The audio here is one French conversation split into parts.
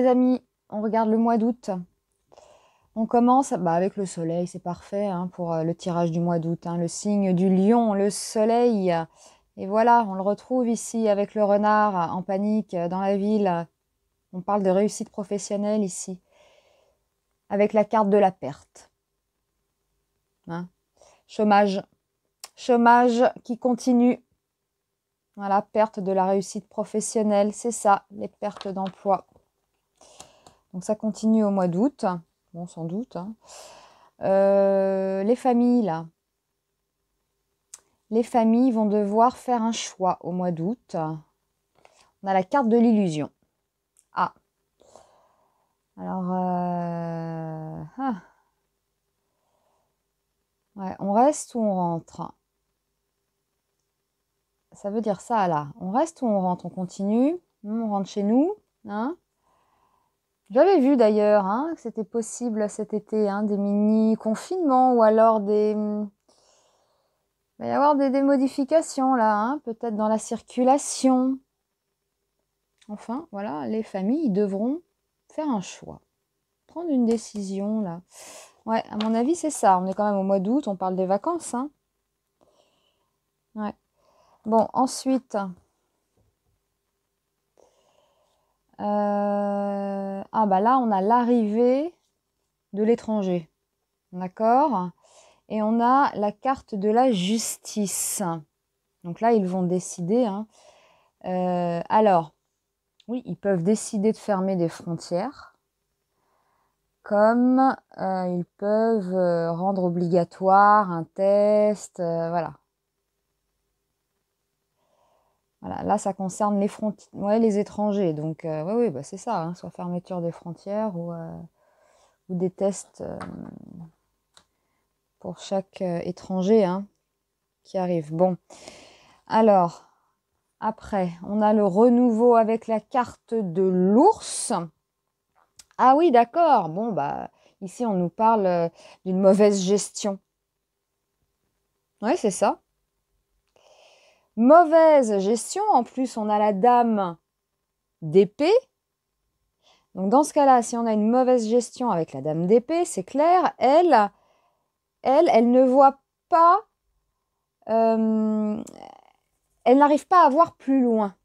amis, on regarde le mois d'août. On commence avec le soleil, c'est parfait hein, pour le tirage du mois d'août. Hein, le signe du lion, le soleil. Et voilà, on le retrouve ici avec le renard en panique dans la ville. On parle de réussite professionnelle ici. Avec la carte de la perte. Hein. Chômage. Chômage qui continue. Voilà, perte de la réussite professionnelle, c'est ça, les pertes d'emploi. Donc ça continue au mois d'août, bon sans doute. Hein. Les familles là, les familles vont devoir faire un choix au mois d'août. On a la carte de l'illusion. Ah, alors, ouais, on reste ou on rentre? Ça veut dire ça là, on reste ou on rentre? On continue, on rentre chez nous, hein? J'avais vu d'ailleurs hein, que c'était possible cet été, hein, des mini-confinements ou alors des... Il va y avoir des modifications là, hein, peut-être dans la circulation. Enfin, voilà, les familles devront faire un choix, prendre une décision là. Ouais, à mon avis, c'est ça. On est quand même au mois d'août, on parle des vacances. Hein. Ouais. Bon, ensuite... Ah bah là, on a l'arrivée de l'étranger. D'accord ? Et on a la carte de la justice. Donc là, ils vont décider. Hein. Alors, oui, ils peuvent décider de fermer des frontières, comme ils peuvent rendre obligatoire un test. Voilà. Voilà. Là, ça concerne les ouais, les étrangers. Donc, oui, bah, c'est ça. Hein, soit fermeture des frontières ou des tests pour chaque étranger hein, qui arrive. Bon, alors, après, on a le renouveau avec la carte de l'ours. Ah oui, d'accord. Bon, bah, ici, on nous parle d'une mauvaise gestion. Oui, c'est ça. Mauvaise gestion. En plus, on a la dame d'épée. Donc, dans ce cas-là, si on a une mauvaise gestion avec la dame d'épée, c'est clair, elle ne voit pas... elle n'arrive pas à voir plus loin.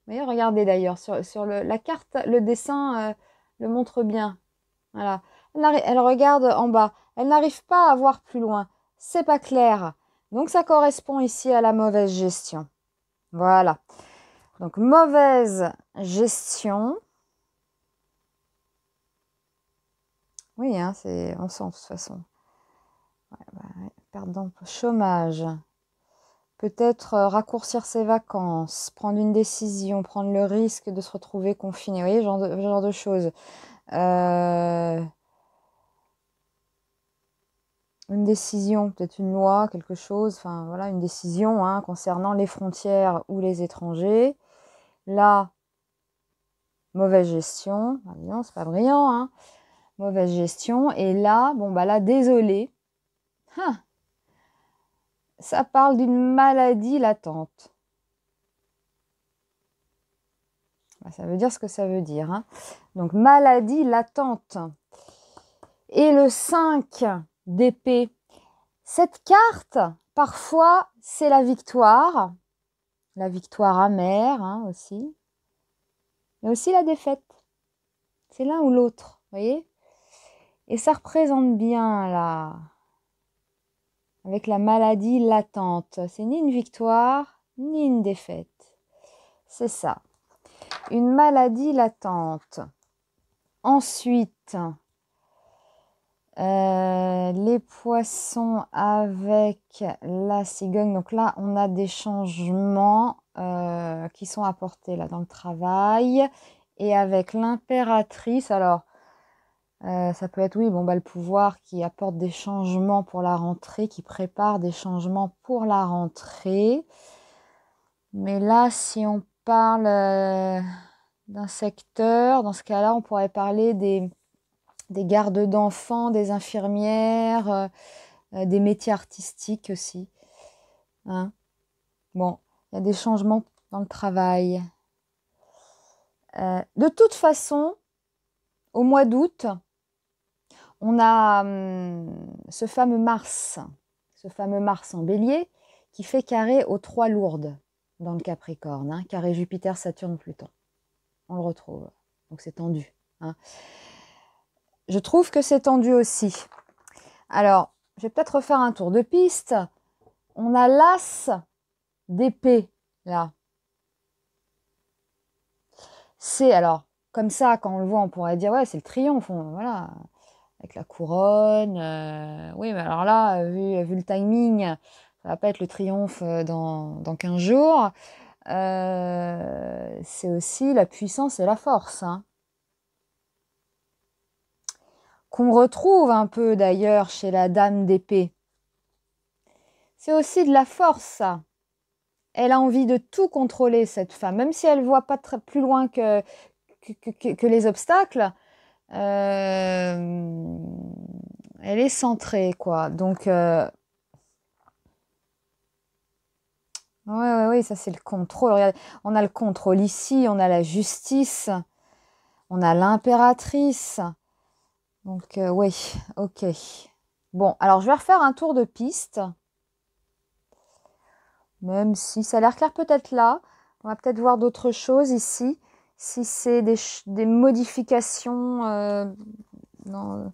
Vous voyez, regardez d'ailleurs, sur la carte, le dessin le montre bien. Voilà. Elle regarde en bas. Elle n'arrive pas à voir plus loin. C'est pas clair. Donc, ça correspond ici à la mauvaise gestion. Voilà. Donc, mauvaise gestion. Oui, hein, on sent de toute façon. Ouais, ouais. Perte d'emploi. Chômage. Peut-être raccourcir ses vacances, prendre une décision, prendre le risque de se retrouver confiné. Vous voyez, genre de choses. Une décision, peut-être une loi, quelque chose, enfin voilà, une décision hein, concernant les frontières ou les étrangers. Là, mauvaise gestion. Ah, non, c'est pas brillant, hein. Mauvaise gestion. Et là, bon bah là, désolé. Ah, ça parle d'une maladie latente. Ça veut dire ce que ça veut dire. Hein. Donc, maladie latente. Et le 5 d'épée. Cette carte, parfois, c'est la victoire. La victoire amère hein, aussi. Mais aussi la défaite. C'est l'un ou l'autre, vous voyez? Et ça représente bien, là, avec la maladie latente. C'est ni une victoire, ni une défaite. C'est ça. Une maladie latente. Ensuite, les poissons avec la cigogne. Donc là, on a des changements qui sont apportés là dans le travail. Et avec l'impératrice, alors, ça peut être, oui, bon, bah, le pouvoir qui apporte des changements pour la rentrée, qui prépare des changements pour la rentrée. Mais là, si on parle d'un secteur, dans ce cas-là, on pourrait parler des gardes d'enfants, des infirmières, des métiers artistiques aussi. Hein. Bon, il y a des changements dans le travail. De toute façon, au mois d'août, on a ce fameux Mars en Bélier, qui fait carré aux 3 lourdes dans le Capricorne, hein, carré Jupiter, Saturne, Pluton. On le retrouve, donc c'est tendu. Hein. Je trouve que c'est tendu aussi. Alors, je vais peut-être refaire un tour de piste. On a l'As d'épée, là. C'est, alors, comme ça, quand on le voit, on pourrait dire, ouais, c'est le triomphe, voilà, avec la couronne. Oui, mais alors là, vu le timing, ça va pas être le triomphe dans 15 jours. C'est aussi la puissance et la force. Hein. Qu'on retrouve un peu d'ailleurs chez la dame d'épée. C'est aussi de la force, ça. Elle a envie de tout contrôler, cette femme, même si elle ne voit pas plus loin que les obstacles. Elle est centrée, quoi. Donc, oui, ça c'est le contrôle. Regarde, on a le contrôle ici, on a la justice, on a l'impératrice. Donc, oui, ok. Bon, alors je vais refaire un tour de piste. Même si ça a l'air clair peut-être là. On va peut-être voir d'autres choses ici. Si c'est des modifications dans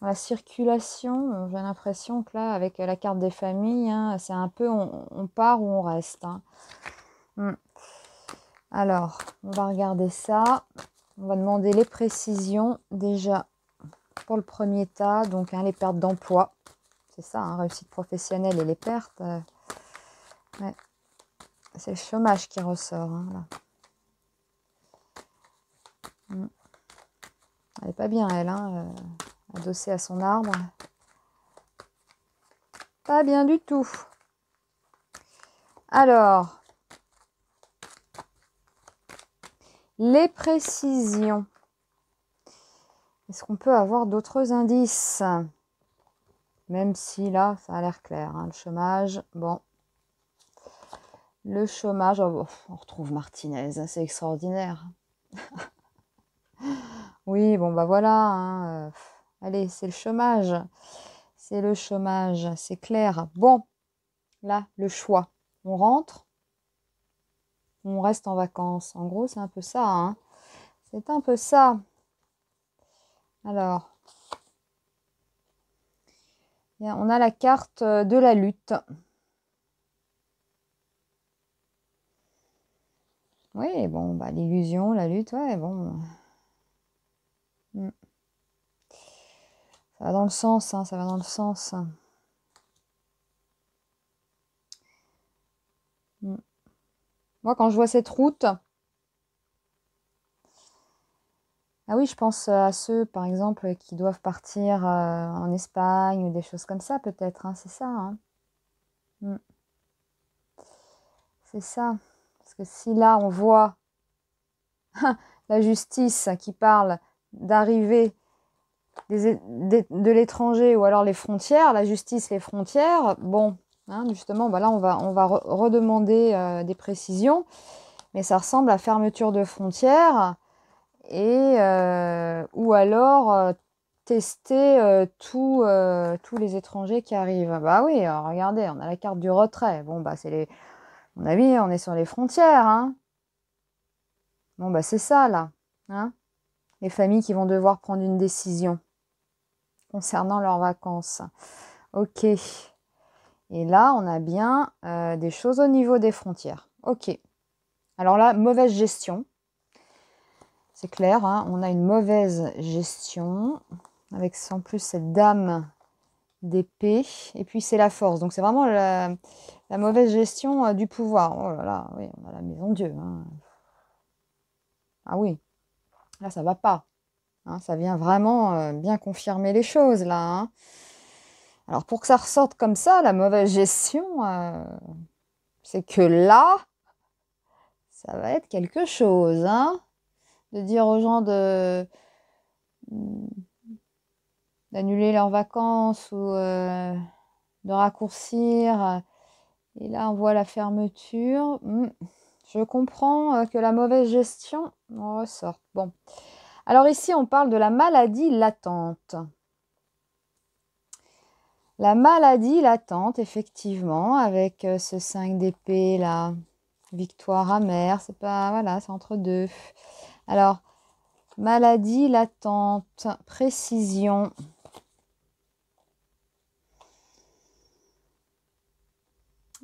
la circulation, j'ai l'impression que là, avec la carte des familles, hein, c'est un peu on part ou on reste. Hein. Alors, on va regarder ça. On va demander les précisions déjà pour le premier tas. Donc, hein, les pertes d'emploi. C'est ça, hein, réussite professionnelle et les pertes. Ouais. C'est le chômage qui ressort. Hein, là. Elle n'est pas bien, elle, hein, adossée à son arbre. Pas bien du tout. Alors, les précisions. Est-ce qu'on peut avoir d'autres indices? Même si là, ça a l'air clair. Hein, le chômage, bon. Le chômage, oh, on retrouve Martinez, c'est extraordinaire. Oui, bon, bah voilà. Hein, allez, c'est le chômage. C'est le chômage, c'est clair. Bon, là, le choix. On rentre, on reste en vacances. En gros, c'est un peu ça. Hein. C'est un peu ça. Alors, on a la carte de la lutte. Oui, bon, bah, l'illusion, la lutte, ouais, bon. Ça va dans le sens, hein, ça va dans le sens. Moi, quand je vois cette route, ah oui, je pense à ceux, par exemple, qui doivent partir en Espagne ou des choses comme ça, peut-être, hein, c'est ça. Hein. C'est ça. Parce que si là, on voit la justice qui parle d'arrivée de l'étranger ou alors les frontières, la justice, les frontières, bon, hein, justement, bah là, on va redemander des précisions, mais ça ressemble à fermeture de frontières et ou alors tester tous les étrangers qui arrivent. Bah oui, alors regardez, on a la carte du retrait. Bon, bah c'est les... À mon avis, on est sur les frontières, hein. Bon, bah c'est ça, là. Hein, les familles qui vont devoir prendre une décision concernant leurs vacances. Ok. Et là, on a bien des choses au niveau des frontières. Ok. Alors là, mauvaise gestion. C'est clair, hein, on a une mauvaise gestion. Avec en plus cette dame d'épée. Et puis c'est la force. Donc c'est vraiment la mauvaise gestion du pouvoir. Oh là là, oui, on a la maison Dieu. Hein. Ah oui, là ça va pas. Hein, ça vient vraiment bien confirmer les choses là. Hein. Alors pour que ça ressorte comme ça, la mauvaise gestion, c'est que là, ça va être quelque chose. Hein, de dire aux gens d'annuler leurs vacances ou de raccourcir. Et là, on voit la fermeture. Je comprends que la mauvaise gestion en ressorte. Bon. Alors ici, on parle de la maladie latente. La maladie latente, effectivement, avec ce 5 d'épée là, victoire amère, c'est pas, voilà, c'est entre deux. Alors, maladie latente, précision.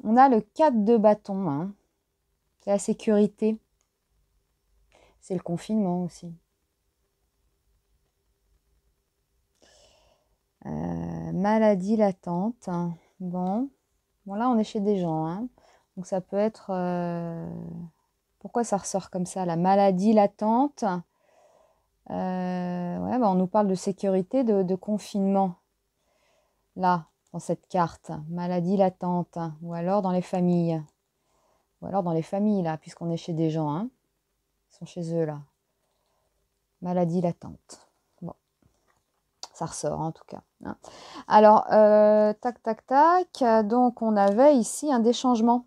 On a le 4 de bâton, hein. C'est la sécurité. C'est le confinement aussi. Maladie latente. Bon, là, on est chez des gens, hein. Donc, ça peut être... Pourquoi ça ressort comme ça, la maladie latente? Ouais, on nous parle de sécurité, de confinement. Là, dans cette carte. Maladie latente. Ou alors dans les familles. Ou alors dans les familles, là, puisqu'on est chez des gens, hein. Ils sont chez eux, là. Maladie latente. Bon. Ça ressort, en tout cas. Hein. Alors, tac, tac, tac. Donc, on avait ici des changements.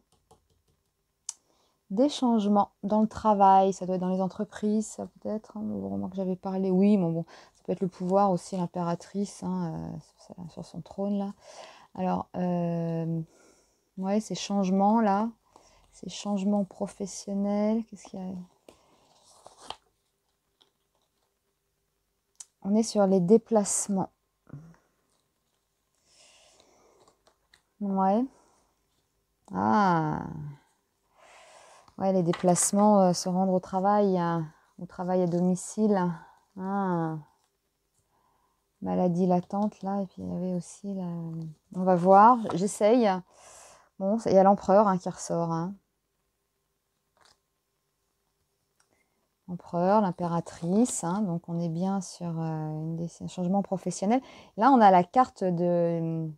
Des changements dans le travail. Ça doit être dans les entreprises, ça peut-être. Hein, au moment que j'avais parlé. Oui, mais bon, ça peut être le pouvoir aussi, l'impératrice, hein, sur son trône, là. Alors, ouais, ces changements-là. Ces changements professionnels. Qu'est-ce qu'il y a? On est sur les déplacements. Ouais. Ah. Ouais, les déplacements, se rendre au travail à domicile. Ah. Maladie latente, là. Et puis, il y avait aussi... La... On va voir. J'essaye. Bon, il y a l'empereur qui ressort. Hein. Empereur, l'impératrice. Hein, donc, on est bien sur un changement professionnel. Là, on a la carte du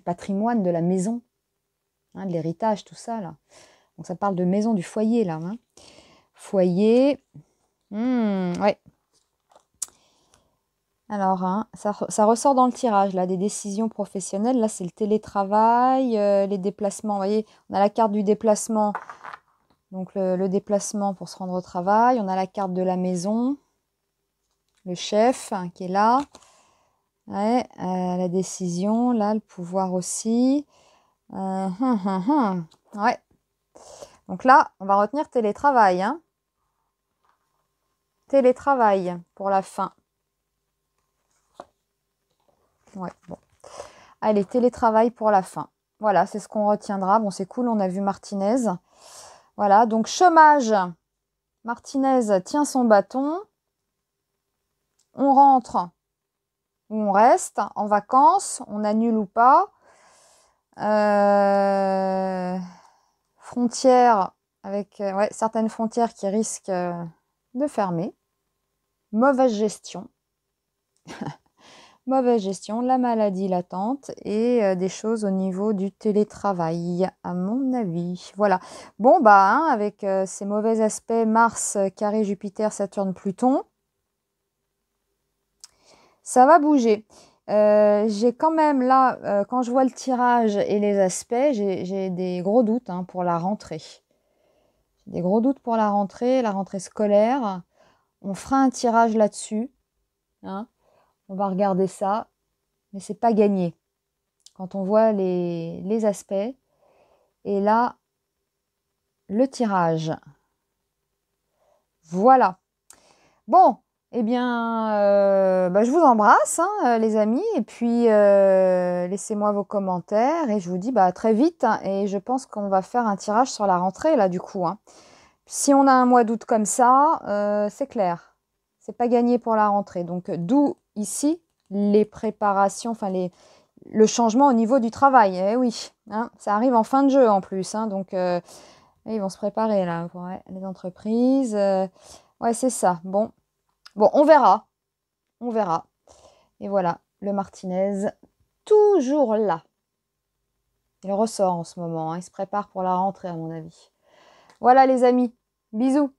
patrimoine, de la maison. Hein, de l'héritage, tout ça, là. Donc, ça parle de maison, du foyer, là. Hein. Foyer. Ouais. Alors, hein, ça ressort dans le tirage, là, des décisions professionnelles. Là, c'est le télétravail, les déplacements. Vous voyez, on a la carte du déplacement. Donc, le déplacement pour se rendre au travail. On a la carte de la maison. Le chef qui est là. Ouais, la décision, là, le pouvoir aussi. Ouais. Donc là, on va retenir télétravail. Hein. Télétravail pour la fin. Ouais, bon. Allez, télétravail pour la fin. Voilà, c'est ce qu'on retiendra. Bon, c'est cool, on a vu Martinez. Voilà, donc chômage. Martinez tient son bâton. On rentre ou on reste en vacances. On annule ou pas. Frontières avec ouais, certaines frontières qui risquent de fermer. Mauvaise gestion. Mauvaise gestion, la maladie latente et des choses au niveau du télétravail, à mon avis. Voilà. Bon, avec ces mauvais aspects, Mars, carré, Jupiter, Saturne, Pluton, ça va bouger. J'ai quand même là, quand je vois le tirage et les aspects, j'ai des gros doutes pour la rentrée. J'ai des gros doutes pour la rentrée scolaire. On fera un tirage là-dessus. Hein. On va regarder ça. Mais c'est pas gagné quand on voit les aspects. Et là, le tirage. Voilà. Bon, eh bien, je vous embrasse, les amis. Et puis, laissez-moi vos commentaires. Et je vous dis à très vite. Et je pense qu'on va faire un tirage sur la rentrée, là, du coup. Hein. Si on a un mois d'août comme ça, c'est clair. C'est pas gagné pour la rentrée. Donc, d'où ici les préparations, le changement au niveau du travail. Eh oui, hein, ça arrive en fin de jeu en plus. Hein, donc, ils vont se préparer là, ouais, les entreprises. Ouais, c'est ça. Bon, on verra. On verra. Et voilà, le Martinez, toujours là. Il ressort en ce moment. Hein, il se prépare pour la rentrée, à mon avis. Voilà, les amis. Bisous.